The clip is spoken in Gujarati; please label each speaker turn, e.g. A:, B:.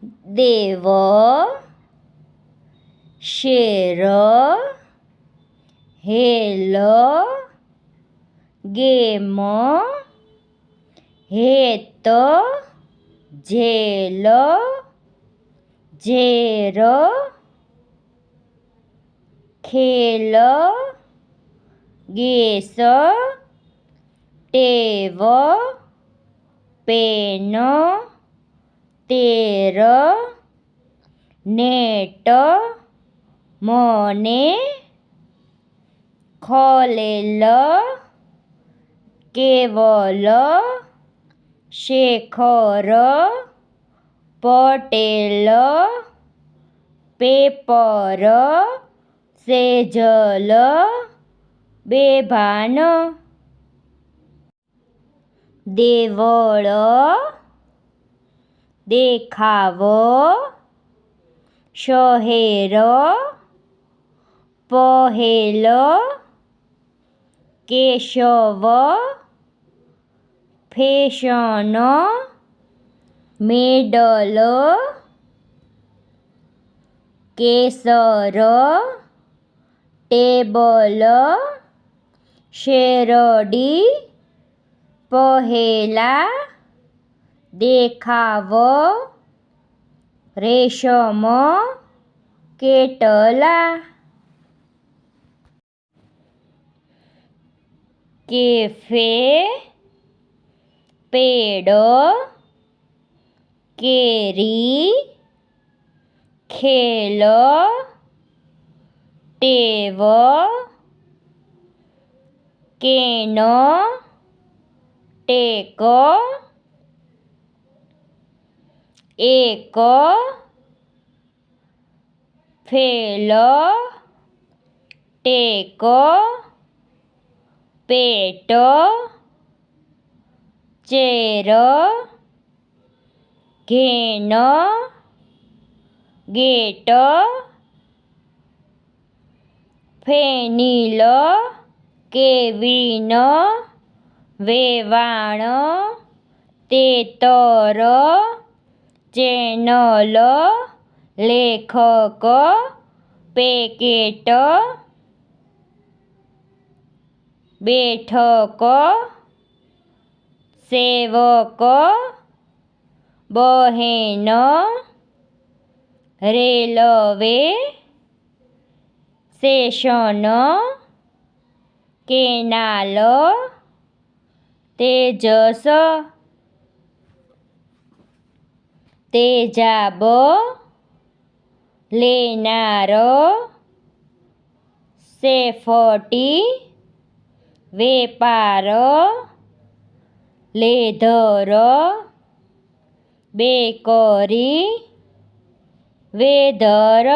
A: દેવ શેર હેલ ગેમ હેત જેલ ઝેર ખેલ ગેસ ટેવ પેન તેર નેટ મને ખલેલ કેવલ શેખર પટેલ પેપર સેજલ બેભાન દેવળ દેખાવ શહેર પહેલ કેશવ ફેશન મેડલ કેસર ટેબલ શેરડી પહેલા દેખાવ રેશમ કેટલા કેફે પેડ કેરી ખેલ ટેવ કેન ટેક એક ફેલ ટેક પેટ ચેર ઘેન ગેટ ફેનિલ કેવિન વેવાણ તેતર ચેનલ લેખક પેકેટ બેઠક સેવક બહેન રેલવે સ્ટેશન કેનાલ તેજસ તેજાબ લેનાર સેફટી વેપાર લેધર બેકરી વેધર